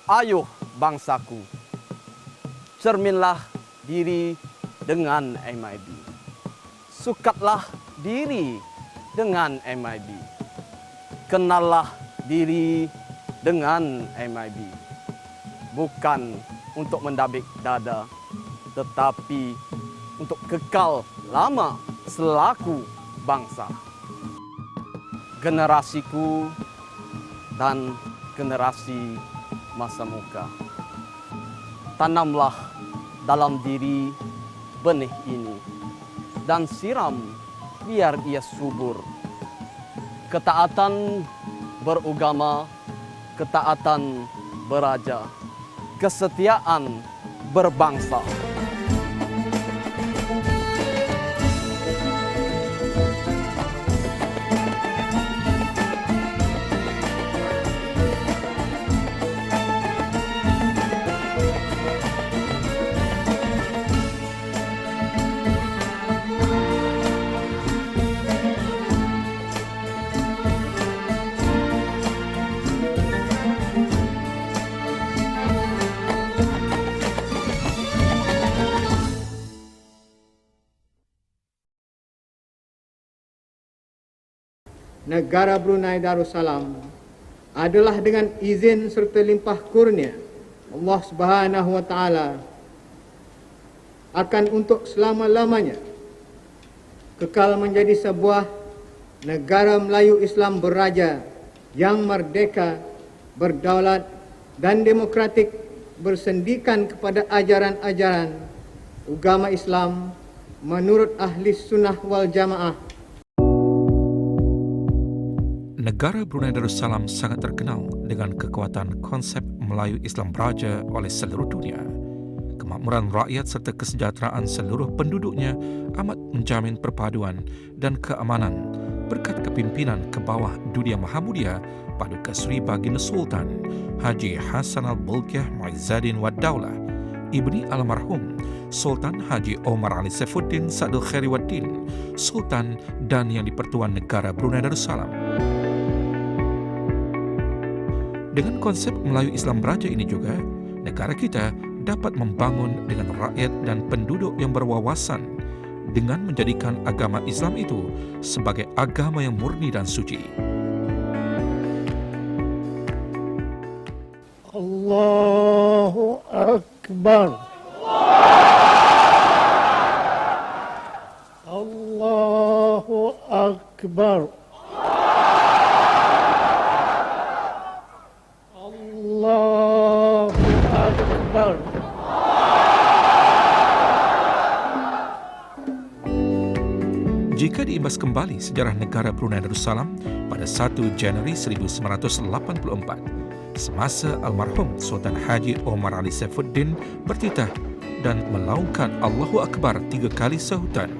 Ayuh bangsaku, cerminlah diri dengan MIB. Sukatlah diri dengan MIB. Kenallah diri dengan MIB. Bukan untuk mendabik dada, tetapi untuk kekal lama selaku bangsa. Generasiku dan generasi masa muka. Tanamlah dalam diri benih ini dan siram biar ia subur. Ketaatan beragama, ketaatan beraja, kesetiaan berbangsa. Negara Brunei Darussalam adalah dengan izin serta limpah kurnia Allah Subhanahu wa taala akan untuk selama-lamanya kekal menjadi sebuah negara Melayu Islam beraja yang merdeka, berdaulat dan demokratik, bersendikan kepada ajaran-ajaran agama Islam menurut ahli sunnah wal jamaah. Negara Brunei Darussalam sangat terkenal dengan kekuatan konsep Melayu Islam beraja oleh seluruh dunia. Kemakmuran rakyat serta kesejahteraan seluruh penduduknya amat menjamin perpaduan dan keamanan berkat kepimpinan ke bawah Dunia Mahamudia Paduka Seri Baginda Sultan Haji Hassan Al-Bolkiah Muizzaddin Wad Daulah, ibni almarhum Sultan Haji Omar Ali Saifuddin Sadul Khairi Waddin, Sultan dan Yang di-Pertuan Negara Brunei Darussalam. Dengan konsep Melayu Islam beraja ini juga, negara kita dapat membangun dengan rakyat dan penduduk yang berwawasan dengan menjadikan agama Islam itu sebagai agama yang murni dan suci. Allahu Akbar. Allahu Akbar. Allahu Akbar. Jika diimbas kembali sejarah negara Brunei Darussalam pada 1 Januari 1984, semasa almarhum Sultan Haji Omar Ali Saifuddin bertitah dan melaungkan Allahu Akbar 3 kali sahutan.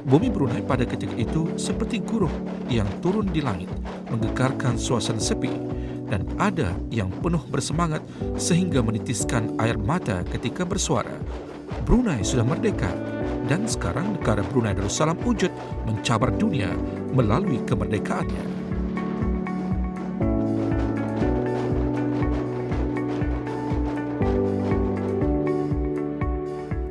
Bumi Brunei pada ketika itu seperti guruh yang turun di langit, menggegarkan suasana sepi, dan ada yang penuh bersemangat sehingga menitiskan air mata ketika bersuara, Brunei sudah merdeka dan sekarang negara Brunei Darussalam wujud mencabar dunia melalui kemerdekaannya.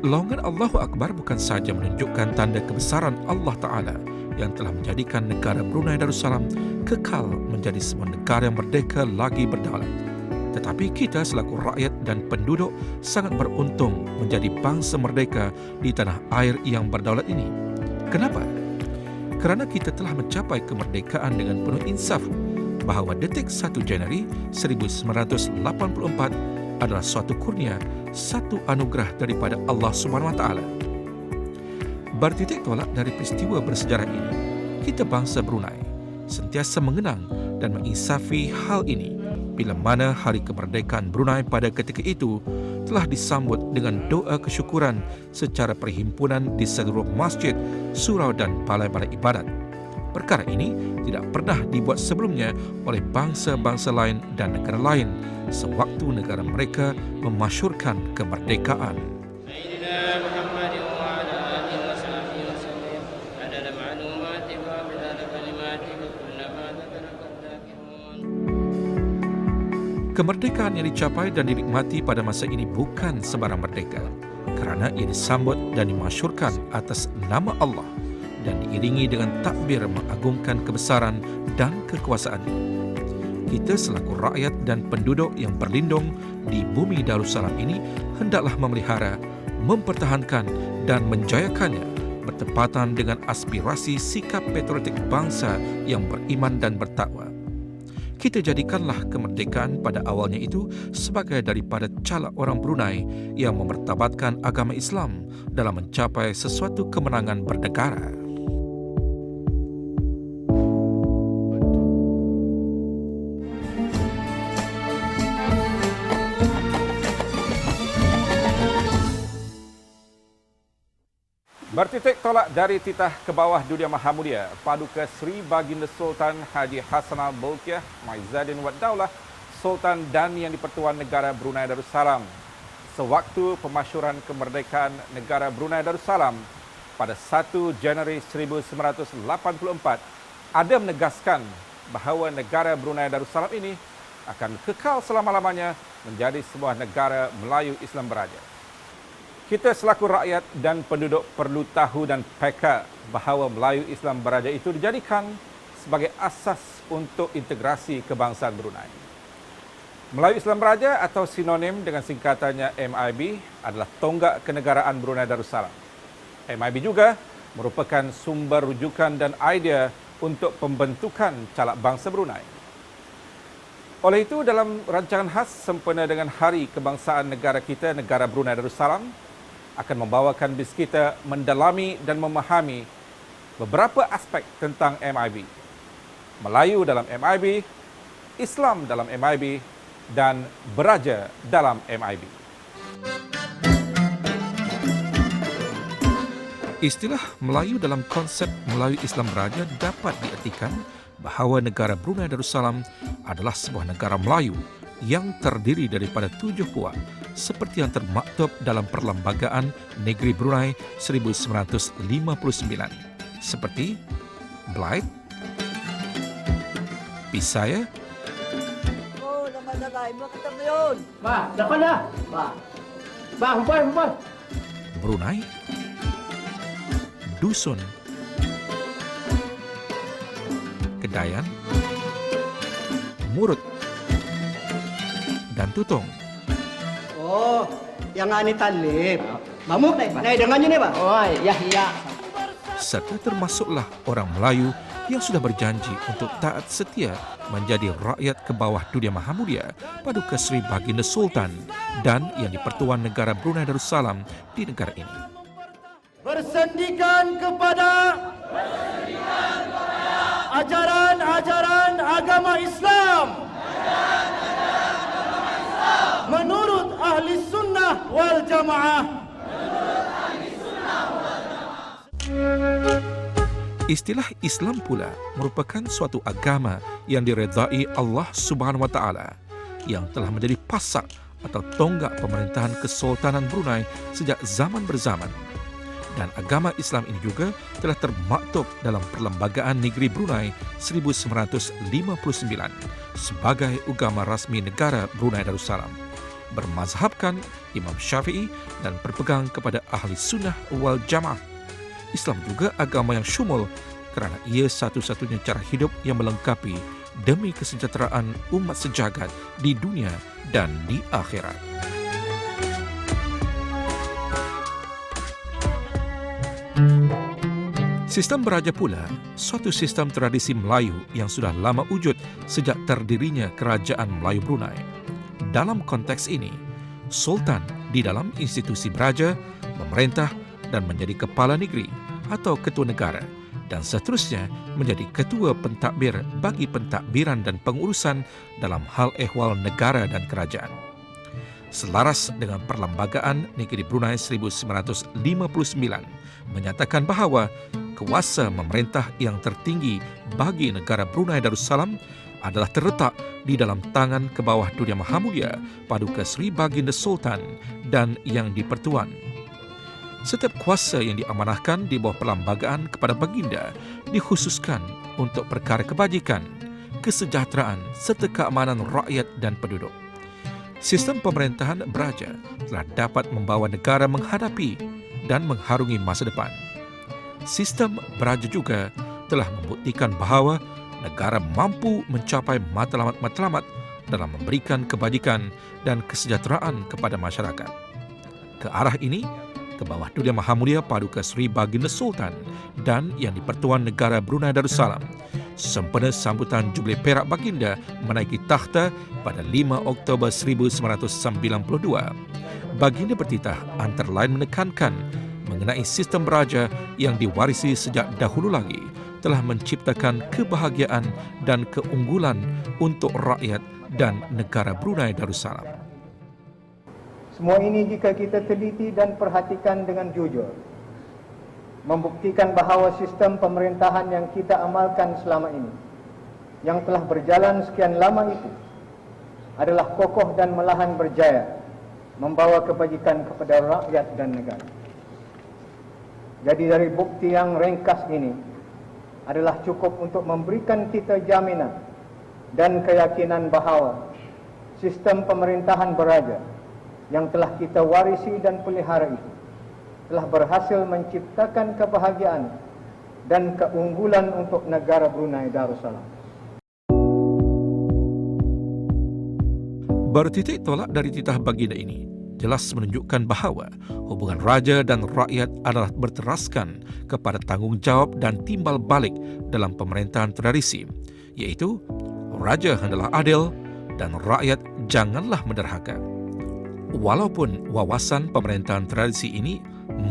Laungan Allahu Akbar bukan sahaja menunjukkan tanda kebesaran Allah Ta'ala yang telah menjadikan negara Brunei Darussalam kekal menjadi sebuah negara yang merdeka lagi berdaulat. Tetapi kita selaku rakyat dan penduduk sangat beruntung menjadi bangsa merdeka di tanah air yang berdaulat ini. Kenapa? Kerana kita telah mencapai kemerdekaan dengan penuh insaf bahawa detik 1 Januari 1984 adalah suatu kurnia, satu anugerah daripada Allah Subhanahu Wa Taala. Bertitik tolak dari peristiwa bersejarah ini, kita bangsa Brunei sentiasa mengenang dan menginsafi hal ini bila mana hari kemerdekaan Brunei pada ketika itu telah disambut dengan doa kesyukuran secara perhimpunan di seluruh masjid, surau dan balai-balai ibadat. Perkara ini tidak pernah dibuat sebelumnya oleh bangsa-bangsa lain dan negara lain sewaktu negara mereka memasyurkan kemerdekaan. Kemerdekaan yang dicapai dan dinikmati pada masa ini bukan sembarang merdeka, kerana ia disambut dan dimasyhurkan atas nama Allah dan diiringi dengan takbir mengagungkan kebesaran dan kekuasaannya. Kita selaku rakyat dan penduduk yang berlindung di bumi Darussalam ini hendaklah memelihara, mempertahankan dan menjayakannya bertepatan dengan aspirasi sikap patriotik bangsa yang beriman dan bertakwa. Kita jadikanlah kemerdekaan pada awalnya itu sebagai daripada calak orang Brunei yang memertabatkan agama Islam dalam mencapai sesuatu kemenangan bernegara. Bertitik tolak dari titah ke bawah Dunia Maha Mulia, Paduka Sri Baginda Sultan Haji Hassanal Bolkiah Maizuddin Wad Daulah, Sultan dan Yang di-Pertuan Negara Brunei Darussalam, sewaktu pemasyhuran kemerdekaan negara Brunei Darussalam pada 1 Januari 1984, ada menegaskan bahawa negara Brunei Darussalam ini akan kekal selama-lamanya menjadi sebuah negara Melayu Islam Beraja. Kita selaku rakyat dan penduduk perlu tahu dan peka bahawa Melayu Islam Beraja itu dijadikan sebagai asas untuk integrasi kebangsaan Brunei. Melayu Islam Beraja atau sinonim dengan singkatannya MIB adalah tonggak kenegaraan Brunei Darussalam. MIB juga merupakan sumber rujukan dan idea untuk pembentukan calak bangsa Brunei. Oleh itu, dalam rancangan khas sempena dengan Hari Kebangsaan negara kita, negara Brunei Darussalam, akan membawakan bis kita mendalami dan memahami beberapa aspek tentang MIB. Melayu dalam MIB, Islam dalam MIB, dan Beraja dalam MIB. Istilah Melayu dalam konsep Melayu Islam Beraja dapat diartikan bahawa negara Brunei Darussalam adalah sebuah negara Melayu yang terdiri daripada 7 puak seperti yang termaktub dalam Perlembagaan Negeri Brunei 1959 seperti Blyth, Bisaya, Dapat dah. Humpai. Brunei, Dusun, Kedayan, Murut, dan Tutong. Oh, yang ani talib. Mamuk naik dengannya nih, Pak. Oh, ya. Serta termasuklah orang Melayu yang sudah berjanji untuk taat setia menjadi rakyat ke bawah Dunia Maha Mulia Paduka Sri Baginda Sultan dan Yang di-Pertuan Negara Brunei Darussalam di negara ini. Bersendikan kepada ajaran-ajaran agama Islam. Menurut ahli sunnah wal jamaah. Istilah Islam pula merupakan suatu agama yang diredai Allah Subhanahu wa taala yang telah menjadi pasak atau tonggak pemerintahan Kesultanan Brunei sejak zaman berzaman. Dan agama Islam ini juga telah termaktub dalam Perlembagaan Negeri Brunei 1959 sebagai agama rasmi negara Brunei Darussalam, bermazhabkan Imam Syafi'i dan berpegang kepada ahli sunnah wal jamaah. Islam juga agama yang syumul kerana ia satu-satunya cara hidup yang melengkapi demi kesejahteraan umat sejagat di dunia dan di akhirat. Sistem beraja pula suatu sistem tradisi Melayu yang sudah lama wujud sejak terdirinya Kerajaan Melayu Brunei. Dalam konteks ini, Sultan di dalam institusi beraja memerintah dan menjadi kepala negeri atau ketua negara dan seterusnya menjadi ketua pentadbir bagi pentadbiran dan pengurusan dalam hal ehwal negara dan kerajaan. Selaras dengan Perlembagaan Negeri Brunei 1959 menyatakan bahawa kuasa memerintah yang tertinggi bagi negara Brunei Darussalam adalah terletak di dalam tangan ke bawah Dunia Maha Mulia Paduka Sri Baginda Sultan dan Yang di-Pertuan. Setiap kuasa yang diamanahkan di bawah perlembagaan kepada Baginda dikhususkan untuk perkara kebajikan, kesejahteraan serta keamanan rakyat dan penduduk. Sistem pemerintahan beraja telah dapat membawa negara menghadapi dan mengharungi masa depan. Sistem beraja juga telah membuktikan bahawa negara mampu mencapai matlamat-matlamat dalam memberikan kebajikan dan kesejahteraan kepada masyarakat. Ke arah ini, Kebawah Dulia Mahamulia Paduka Seri Baginda Sultan dan Yang di-Pertuan Negara Brunei Darussalam sempena sambutan Jubilei Perak Baginda menaiki takhta pada 5 Oktober 1992. Baginda bertitah antara lain menekankan mengenai sistem beraja yang diwarisi sejak dahulu lagi telah menciptakan kebahagiaan dan keunggulan untuk rakyat dan negara Brunei Darussalam. Semua ini jika kita teliti dan perhatikan dengan jujur, membuktikan bahawa sistem pemerintahan yang kita amalkan selama ini, yang telah berjalan sekian lama itu, adalah kokoh dan malahan berjaya membawa kebajikan kepada rakyat dan negara. Jadi dari bukti yang ringkas ini adalah cukup untuk memberikan kita jaminan dan keyakinan bahawa sistem pemerintahan beraja yang telah kita warisi dan pelihara itu telah berhasil menciptakan kebahagiaan dan keunggulan untuk negara Brunei Darussalam. Bertitik tolak dari titah baginda ini jelas menunjukkan bahawa hubungan raja dan rakyat adalah berteraskan kepada tanggungjawab dan timbal balik dalam pemerintahan tradisi, iaitu raja hendaklah adil dan rakyat janganlah menderhaka. Walaupun wawasan pemerintahan tradisi ini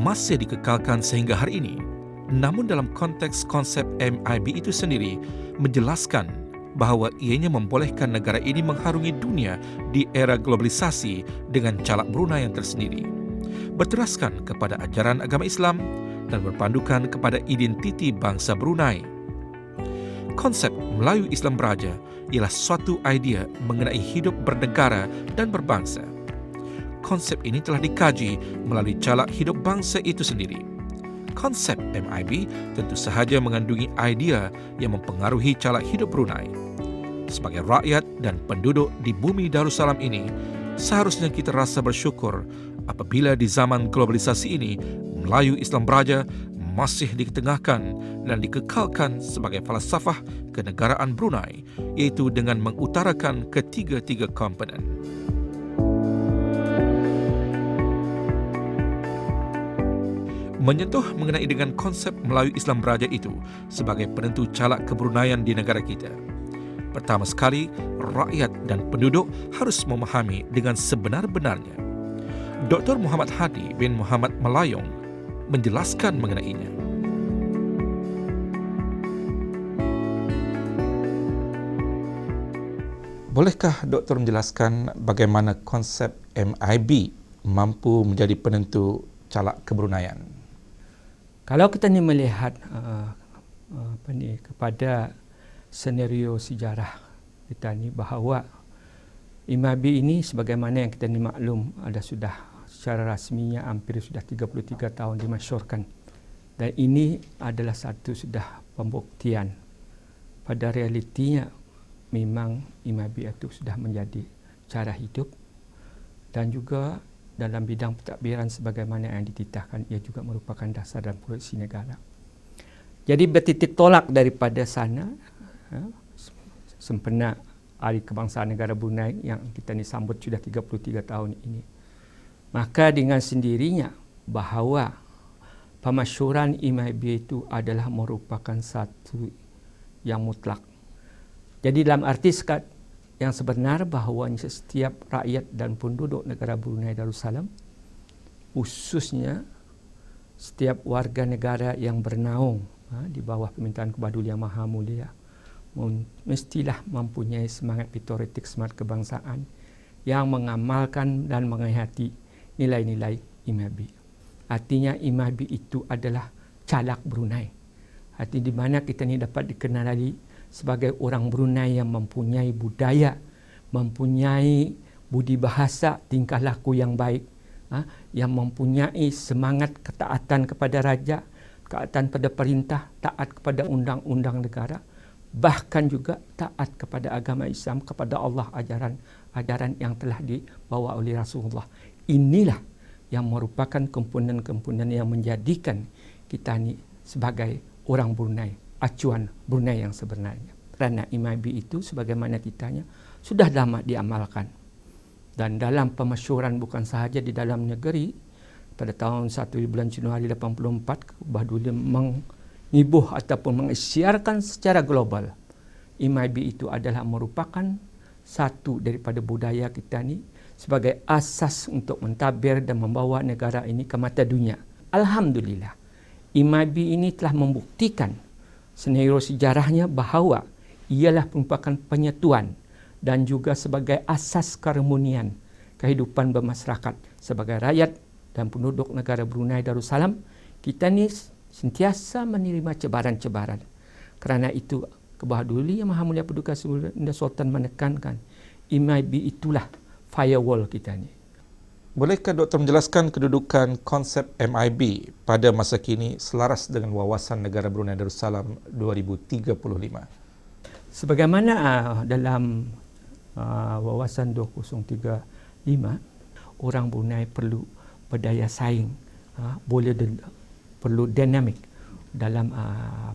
masih dikekalkan sehingga hari ini, namun dalam konteks konsep MIB itu sendiri menjelaskan bahawa ianya membolehkan negara ini mengharungi dunia di era globalisasi dengan calak Brunei yang tersendiri, berteraskan kepada ajaran agama Islam dan berpandukan kepada identiti bangsa Brunei. Konsep Melayu Islam Beraja ialah suatu idea mengenai hidup bernegara dan berbangsa. Konsep ini telah dikaji melalui calak hidup bangsa itu sendiri. Konsep MIB tentu sahaja mengandungi idea yang mempengaruhi calak hidup Brunei. Sebagai rakyat dan penduduk di bumi Darussalam ini, seharusnya kita rasa bersyukur apabila di zaman globalisasi ini, Melayu Islam Beraja masih diketengahkan dan dikekalkan sebagai falsafah kenegaraan Brunei, iaitu dengan mengutarakan ketiga-tiga komponen. Menyentuh mengenai dengan konsep Melayu Islam Beraja itu sebagai penentu calak kebrunaian di negara kita. Pertama sekali, rakyat dan penduduk harus memahami dengan sebenar-benarnya. Dr. Muhammad Hadi bin Muhammad Malayong menjelaskan mengenainya. Bolehkah Doktor menjelaskan bagaimana konsep MIB mampu menjadi penentu calak kebrunaian? Kalau kita ni melihat kepada senario sejarah kita ni, bahawa MIB ini sebagaimana yang kita ni maklum ada sudah secara rasminya hampir sudah 33 tahun dimasyhurkan, dan ini adalah satu sudah pembuktian pada realitinya memang MIB itu sudah menjadi cara hidup, dan juga dalam bidang pentadbiran sebagaimana yang dititahkan, ia juga merupakan dasar dan proyeksi negara. Jadi bertitik tolak daripada sana, sempena Hari Kebangsaan Negara Brunei yang kita ni sambut sudah 33 tahun ini, maka dengan sendirinya bahawa pemasyhuran MIB itu adalah merupakan satu yang mutlak. Jadi dalam arti yang sebenar bahawa setiap rakyat dan penduduk negara Brunei Darussalam, khususnya setiap warga negara yang bernaung di bawah pemerintahan Kebawah Dulia Mahamulia, mestilah mempunyai semangat patriotik, semangat kebangsaan yang mengamalkan dan menghayati nilai-nilai MIB. Artinya MIB itu adalah calak Brunei. Artinya di mana kita ni dapat dikenali sebagai orang Brunei yang mempunyai budaya, mempunyai budi bahasa, tingkah laku yang baik, yang mempunyai semangat ketaatan kepada raja, ketaatan pada perintah, taat kepada undang-undang negara, bahkan juga taat kepada agama Islam, kepada Allah, ajaran ajaran yang telah dibawa oleh Rasulullah. Inilah yang merupakan komponen-komponen yang menjadikan kita ni sebagai orang Brunei, acuan Brunei yang sebenarnya. Kerana MIB itu sebagaimana kitanya sudah lama diamalkan. Dan dalam pemasyuran bukan sahaja di dalam negeri, pada tahun 1 bulan Januari 84, Bahduli mengibuh ataupun mengisytiharkan secara global. MIB itu adalah merupakan satu daripada budaya kita ni sebagai asas untuk mentadbir dan membawa negara ini ke mata dunia. Alhamdulillah, MIB ini telah membuktikan senario sejarahnya bahawa ialah merupakan penyatuan dan juga sebagai asas keharmonian kehidupan bermasyarakat sebagai rakyat dan penduduk negara Brunei Darussalam. Kita ni sentiasa menerima cabaran-cabaran. Kerana itu, Kebahadulian Yang Maha Mulia Paduka Sultan menekankan MIB itulah firewall kita ni. Bolehkah Doktor menjelaskan kedudukan konsep MIB pada masa kini selaras dengan wawasan negara Brunei Darussalam 2035? Sebagaimana dalam wawasan 2035, orang Brunei perlu berdaya saing, perlu dinamik dalam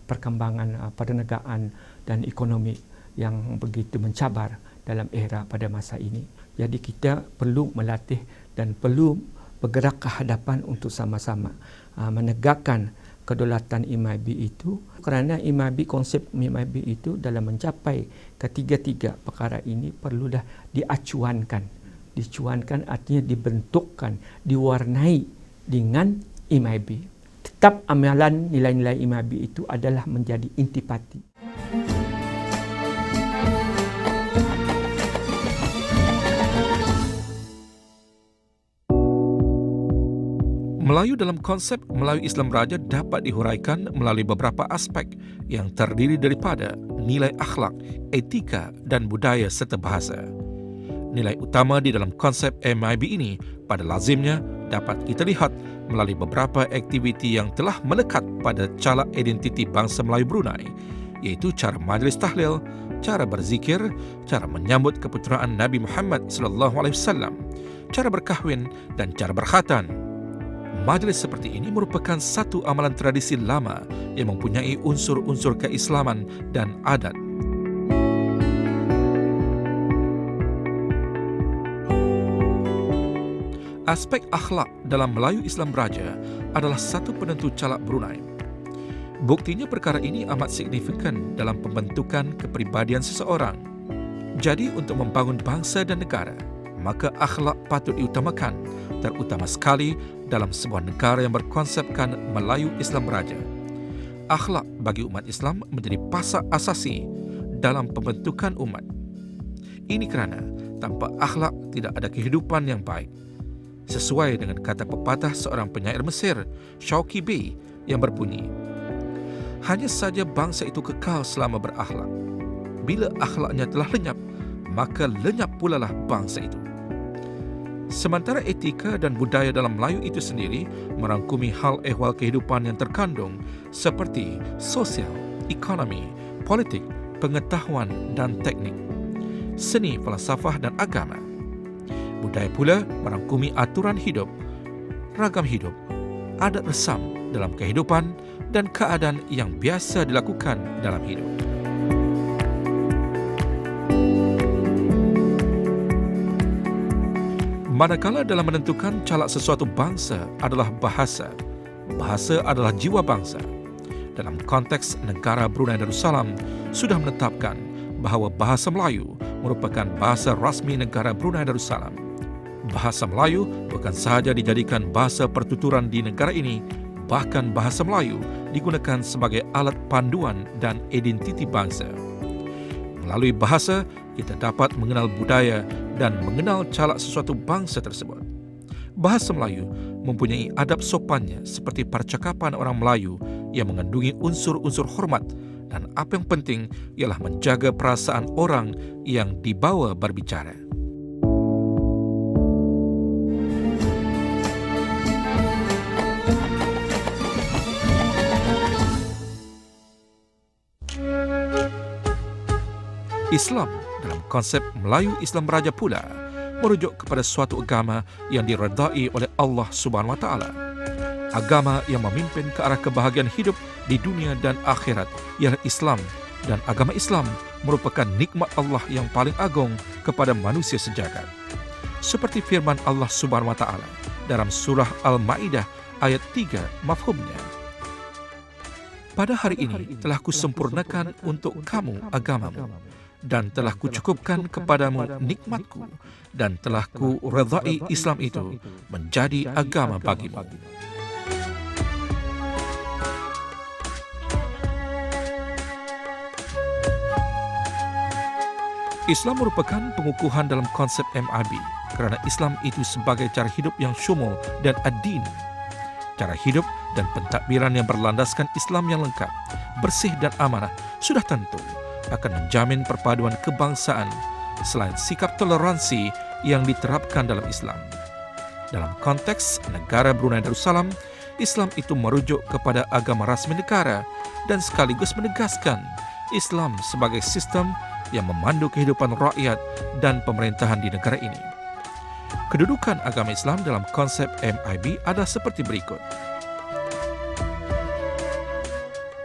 perkembangan perniagaan dan ekonomi yang begitu mencabar dalam era pada masa ini. Jadi kita perlu melatih dan perlu bergerak ke hadapan untuk sama-sama menegakkan kedaulatan MIB itu, kerana MIB, konsep MIB itu dalam mencapai ketiga-tiga perkara ini perlulah diacuankan. Dicuankan artinya dibentukkan, diwarnai dengan MIB. Tetap amalan nilai-nilai MIB itu adalah menjadi intipati. Melayu dalam konsep Melayu Islam Raja dapat dihuraikan melalui beberapa aspek yang terdiri daripada nilai akhlak, etika dan budaya serta bahasa. Nilai utama di dalam konsep MIB ini pada lazimnya dapat kita lihat melalui beberapa aktiviti yang telah melekat pada calak identiti bangsa Melayu Brunei, iaitu cara majlis tahlil, cara berzikir, cara menyambut keputeraan Nabi Muhammad SAW, cara berkahwin dan cara berkhatan. Majlis seperti ini merupakan satu amalan tradisi lama yang mempunyai unsur-unsur keislaman dan adat. Aspek akhlak dalam Melayu Islam Raja adalah satu penentu calak Brunei. Buktinya perkara ini amat signifikan dalam pembentukan kepribadian seseorang. Jadi untuk membangun bangsa dan negara, maka akhlak patut diutamakan, terutama sekali dalam sebuah negara yang berkonsepkan Melayu Islam Raja. Akhlak bagi umat Islam menjadi pasak asasi dalam pembentukan umat. Ini kerana tanpa akhlak tidak ada kehidupan yang baik. Sesuai dengan kata pepatah seorang penyair Mesir, Shawki Bey, yang berbunyi, hanya saja bangsa itu kekal selama berakhlak. Bila akhlaknya telah lenyap, maka lenyap pula lah bangsa itu. Sementara etika dan budaya dalam Melayu itu sendiri merangkumi hal ehwal kehidupan yang terkandung seperti sosial, ekonomi, politik, pengetahuan dan teknik, seni, falsafah dan agama. Budaya pula merangkumi aturan hidup, ragam hidup, adat resam dalam kehidupan dan keadaan yang biasa dilakukan dalam hidup. Manakala dalam menentukan calak sesuatu bangsa adalah bahasa, bahasa adalah jiwa bangsa. Dalam konteks negara Brunei Darussalam sudah menetapkan bahawa bahasa Melayu merupakan bahasa rasmi negara Brunei Darussalam. Bahasa Melayu bukan sahaja dijadikan bahasa pertuturan di negara ini, bahkan bahasa Melayu digunakan sebagai alat panduan dan identiti bangsa. Melalui bahasa, kita dapat mengenal budaya dan mengenal calak sesuatu bangsa tersebut. Bahasa Melayu mempunyai adab sopannya seperti percakapan orang Melayu yang mengandungi unsur-unsur hormat, dan apa yang penting ialah menjaga perasaan orang yang dibawa berbicara. Islam dalam konsep Melayu Islam Beraja pula merujuk kepada suatu agama yang diredai oleh Allah Subhanahu Wa Taala. Agama yang memimpin ke arah kebahagiaan hidup di dunia dan akhirat ialah Islam, dan agama Islam merupakan nikmat Allah yang paling agung kepada manusia sejagat. Seperti firman Allah Subhanahu Wa Taala dalam surah Al-Maidah ayat 3 mafhumnya. Pada hari ini telah kusempurnakan untuk kamu agamamu, dan telah kucukupkan kepadamu nikmatku, dan telah kuredai Islam itu menjadi agama bagimu. Islam merupakan pengukuhan dalam konsep MIB kerana Islam itu sebagai cara hidup yang syumul dan ad-din. Cara hidup dan pentadbiran yang berlandaskan Islam yang lengkap, bersih dan amanah sudah tentu akan menjamin perpaduan kebangsaan selain sikap toleransi yang diterapkan dalam Islam. Dalam konteks negara Brunei Darussalam, Islam itu merujuk kepada agama rasmi negara dan sekaligus menegaskan Islam sebagai sistem yang memandu kehidupan rakyat dan pemerintahan di negara ini. Kedudukan agama Islam dalam konsep MIB adalah seperti berikut.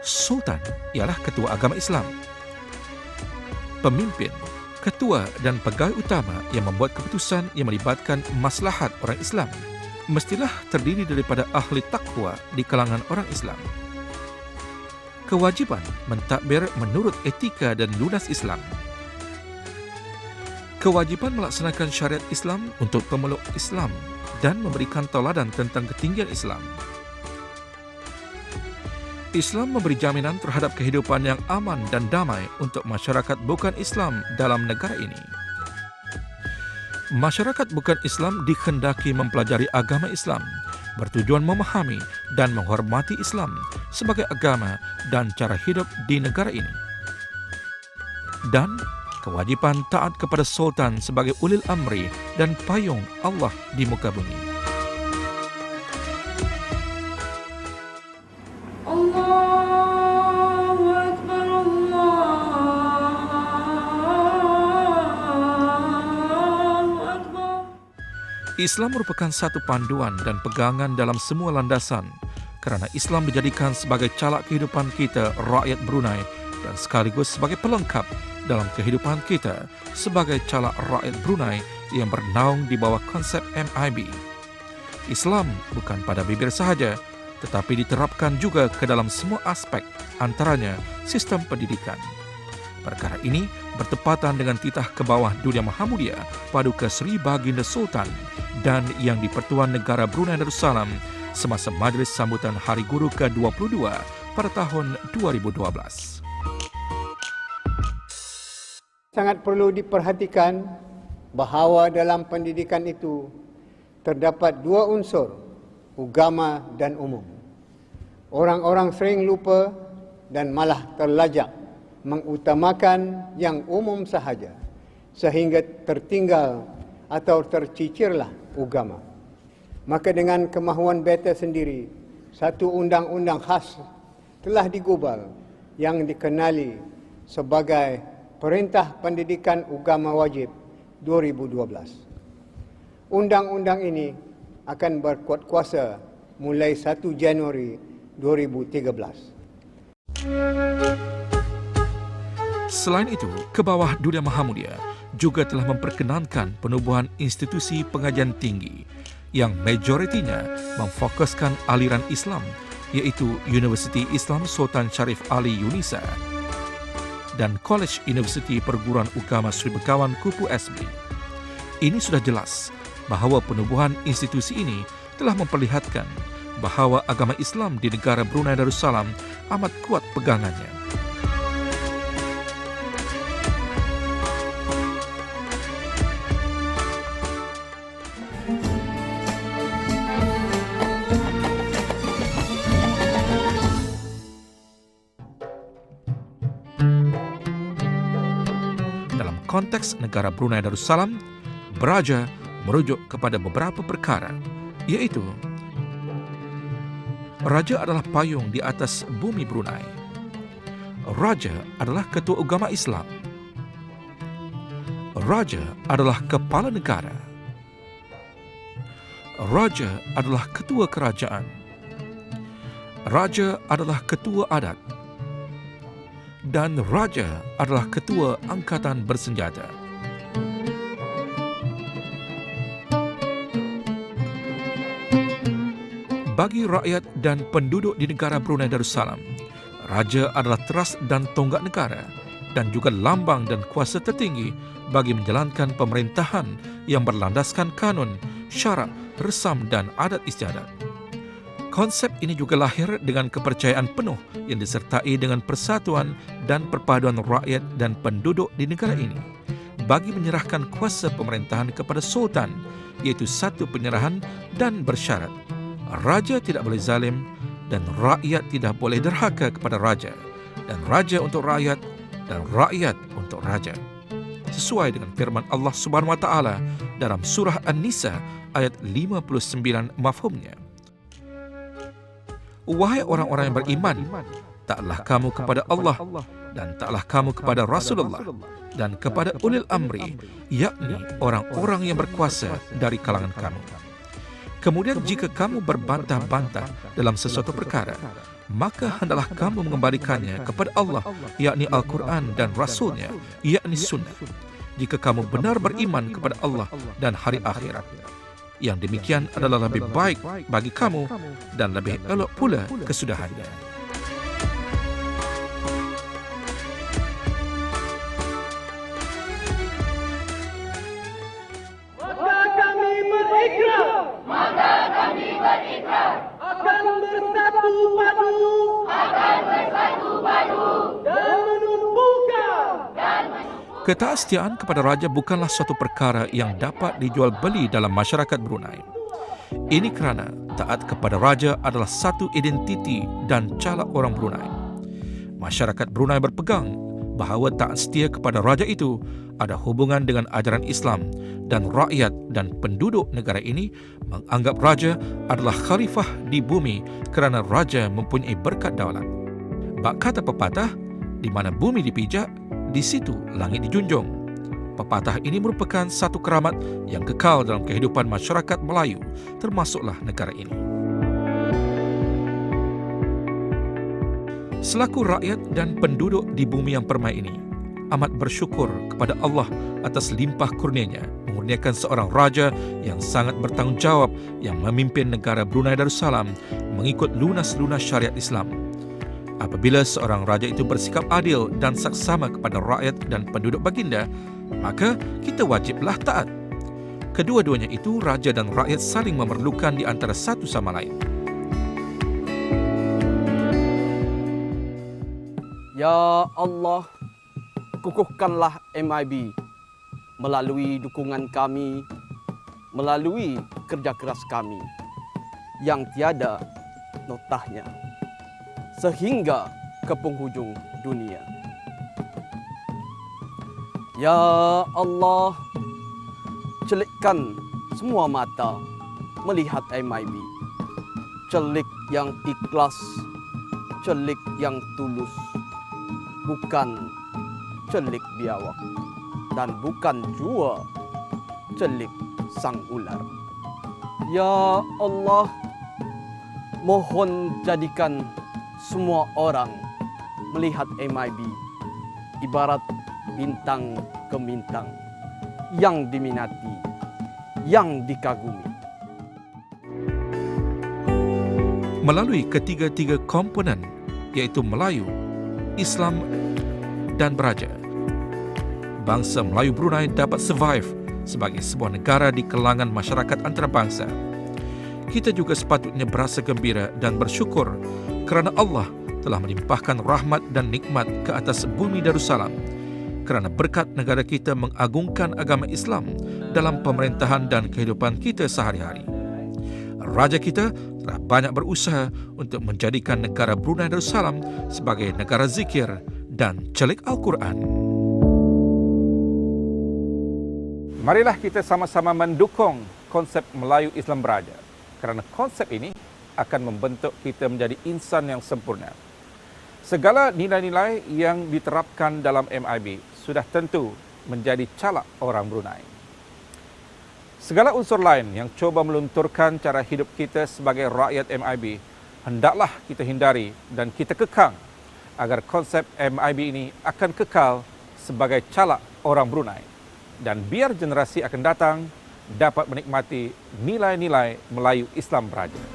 Sultan ialah ketua agama Islam. Pemimpin, ketua dan pegawai utama yang membuat keputusan yang melibatkan maslahat orang Islam mestilah terdiri daripada ahli takwa di kalangan orang Islam. Kewajiban mentadbir menurut etika dan lunas Islam. Kewajiban melaksanakan syariat Islam untuk pemeluk Islam dan memberikan tauladan tentang ketinggian Islam. Islam memberi jaminan terhadap kehidupan yang aman dan damai untuk masyarakat bukan Islam dalam negara ini. Masyarakat bukan Islam dikhendaki mempelajari agama Islam, bertujuan memahami dan menghormati Islam sebagai agama dan cara hidup di negara ini. Dan kewajipan taat kepada Sultan sebagai ulil amri dan payung Allah di muka bumi. Islam merupakan satu panduan dan pegangan dalam semua landasan kerana Islam dijadikan sebagai calak kehidupan kita rakyat Brunei dan sekaligus sebagai pelengkap dalam kehidupan kita sebagai calak rakyat Brunei yang bernaung di bawah konsep MIB. Islam bukan pada bibir sahaja tetapi diterapkan juga ke dalam semua aspek, antaranya sistem pendidikan. Perkara ini bertepatan dengan titah ke bawah Dunia Mahamudia Paduka Seri Baginda Sultan dan Yang di-Pertuan Negara Brunei Darussalam semasa majlis sambutan Hari Guru ke-22 pada tahun 2012. Sangat perlu diperhatikan bahawa dalam pendidikan itu terdapat dua unsur, agama dan umum. Orang-orang sering lupa dan malah terlajak mengutamakan yang umum sahaja sehingga tertinggal atau tercicirlah agama. Maka dengan kemahuan beta sendiri, satu undang-undang khas telah digubal yang dikenali sebagai Perintah Pendidikan Agama Wajib 2012. Undang-undang ini akan berkuat kuasa mulai 1 Januari 2013. Selain itu, ke bawah Dunia Mahamudia juga telah memperkenankan penubuhan institusi pengajian tinggi yang majoritinya memfokuskan aliran Islam, iaitu Universiti Islam Sultan Sharif Ali Yunisa dan College Universiti Perguruan Agama Sri Begawan Kupu SB. Ini sudah jelas bahawa penubuhan institusi ini telah memperlihatkan bahawa agama Islam di negara Brunei Darussalam amat kuat pegangannya. Dalam konteks negara Brunei Darussalam, beraja merujuk kepada beberapa perkara, iaitu raja adalah payung di atas bumi Brunei. Raja adalah ketua agama Islam. Raja adalah kepala negara. Raja adalah ketua kerajaan. Raja adalah ketua adat. Dan Raja adalah ketua angkatan bersenjata. Bagi rakyat dan penduduk di negara Brunei Darussalam, Raja adalah teras dan tonggak negara dan juga lambang dan kuasa tertinggi bagi menjalankan pemerintahan yang berlandaskan kanun, syarak, resam dan adat istiadat. Konsep ini juga lahir dengan kepercayaan penuh yang disertai dengan persatuan dan perpaduan rakyat dan penduduk di negara ini bagi menyerahkan kuasa pemerintahan kepada Sultan, iaitu satu penyerahan dan bersyarat Raja tidak boleh zalim dan rakyat tidak boleh derhaka kepada Raja, dan Raja untuk rakyat dan rakyat untuk Raja. Sesuai dengan firman Allah Subhanahu Wa Taala dalam surah An-Nisa ayat 59 mafhumnya. Wahai orang-orang yang beriman, taatlah kamu kepada Allah dan taatlah kamu kepada Rasulullah dan kepada ulil amri, yakni orang-orang yang berkuasa dari kalangan kamu. Kemudian jika kamu berbantah-bantah dalam sesuatu perkara, maka hendaklah kamu mengembalikannya kepada Allah, yakni Al-Quran dan Rasulnya, yakni Sunnah. Jika kamu benar beriman kepada Allah dan hari akhirat, yang demikian adalah lebih baik bagi kamu dan lebih elok pula kesudahannya. Akan bersatu padu dan menumbuhkan. Ketakwaan kepada Raja bukanlah suatu perkara yang dapat dijual beli dalam masyarakat Brunei. Ini kerana taat kepada Raja adalah satu identiti dan calak orang Brunei. Masyarakat Brunei berpegang bahawa taat setia kepada Raja itu ada hubungan dengan ajaran Islam, dan rakyat dan penduduk negara ini menganggap Raja adalah khalifah di bumi kerana Raja mempunyai berkat daulat. Bak kata pepatah, di mana bumi dipijak, di situ langit dijunjung. Pepatah ini merupakan satu keramat yang kekal dalam kehidupan masyarakat Melayu, termasuklah negara ini. Selaku rakyat dan penduduk di bumi yang permai ini, amat bersyukur kepada Allah atas limpah kurnianya mengurniakan seorang raja yang sangat bertanggungjawab yang memimpin negara Brunei Darussalam mengikut lunas-lunas syariat Islam. Apabila seorang raja itu bersikap adil dan saksama kepada rakyat dan penduduk baginda, maka kita wajiblah taat. Kedua-duanya itu, raja dan rakyat, saling memerlukan di antara satu sama lain. Ya Allah, kukuhkanlah MIB melalui dukungan kami, melalui kerja keras kami yang tiada notahnya, sehingga ke penghujung dunia. Ya Allah, celikkan semua mata melihat MIB, celik yang ikhlas, celik yang tulus, bukan celik biawak dan bukan jua celik sang ular. Ya Allah, mohon jadikan semua orang melihat MIB ibarat bintang ke bintang yang diminati, yang dikagumi. Melalui ketiga-tiga komponen, iaitu Melayu, Islam dan Beraja, bangsa Melayu Brunei dapat survive sebagai sebuah negara di kalangan masyarakat antarabangsa. Kita juga sepatutnya berasa gembira dan bersyukur kerana Allah telah melimpahkan rahmat dan nikmat ke atas bumi Darussalam, kerana berkat negara kita mengagungkan agama Islam dalam pemerintahan dan kehidupan kita sehari-hari. Raja kita telah banyak berusaha untuk menjadikan negara Brunei Darussalam sebagai negara zikir dan celik Al-Quran. Marilah kita sama-sama mendukung konsep Melayu Islam Beraja, kerana konsep ini akan membentuk kita menjadi insan yang sempurna. Segala nilai-nilai yang diterapkan dalam MIB sudah tentu menjadi calak orang Brunei. Segala unsur lain yang cuba melunturkan cara hidup kita sebagai rakyat MIB, hendaklah kita hindari dan kita kekang agar konsep MIB ini akan kekal sebagai calak orang Brunei dan biar generasi akan datang dapat menikmati nilai-nilai Melayu Islam Beraja.